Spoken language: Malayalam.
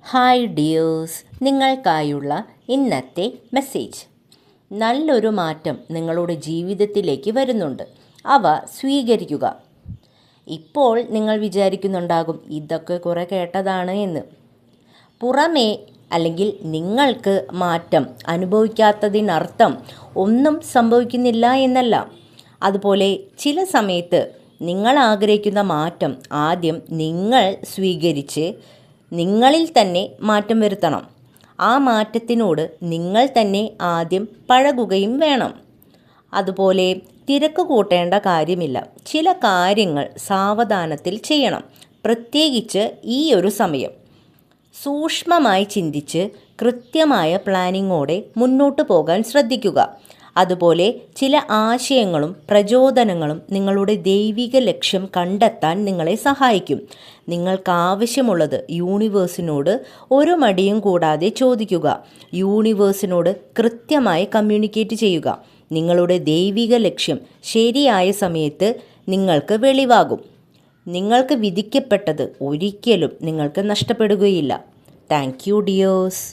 ഹായ് ഡിയേഴ്സ്, നിങ്ങൾക്കായുള്ള ഇന്നത്തെ മെസ്സേജ്. നല്ലൊരു മാറ്റം നിങ്ങളുടെ ജീവിതത്തിലേക്ക് വരുന്നുണ്ട്. അവ സ്വീകരിക്കുക. ഇപ്പോൾ നിങ്ങൾ വിചാരിക്കുന്നുണ്ടാകും ഇതൊക്കെ കുറേ കേട്ടതാണ് എന്ന്. പുറമേ അല്ലെങ്കിൽ നിങ്ങൾക്ക് മാറ്റം അനുഭവിക്കാത്തതിനർത്ഥം ഒന്നും സംഭവിക്കുന്നില്ല എന്നല്ല. അതുപോലെ ചില സമയത്ത് നിങ്ങൾ ആഗ്രഹിക്കുന്ന മാറ്റം ആദ്യം നിങ്ങൾ സ്വീകരിച്ച് നിങ്ങളിൽ തന്നെ മാറ്റം വരുത്തണം. ആ മാറ്റത്തിനോട് നിങ്ങൾ തന്നെ ആദ്യം പഴകുകയും വേണം. അതുപോലെ തിരക്ക് കൂട്ടേണ്ട കാര്യമില്ല. ചില കാര്യങ്ങൾ സാവധാനത്തിൽ ചെയ്യണം. പ്രത്യേകിച്ച് ഈ ഒരു സമയം സൂക്ഷ്മമായി ചിന്തിച്ച് കൃത്യമായ പ്ലാനിങ്ങോടെ മുന്നോട്ട് പോകാൻ ശ്രദ്ധിക്കുക. അതുപോലെ ചില ആശയങ്ങളും പ്രചോദനങ്ങളും നിങ്ങളുടെ ദൈവിക ലക്ഷ്യം കണ്ടെത്താൻ നിങ്ങളെ സഹായിക്കും. നിങ്ങൾക്കാവശ്യമുള്ളത് യൂണിവേഴ്സിനോട് ഒരു മടിയും കൂടാതെ ചോദിക്കുക. യൂണിവേഴ്സിനോട് കൃത്യമായി കമ്മ്യൂണിക്കേറ്റ് ചെയ്യുക. നിങ്ങളുടെ ദൈവിക ലക്ഷ്യം ശരിയായ സമയത്ത് നിങ്ങൾക്ക് വെളിവാകും. നിങ്ങൾക്ക് വിധിക്കപ്പെട്ടത് ഒരിക്കലും നിങ്ങൾക്ക് നഷ്ടപ്പെടുകയില്ല. Thank you dears.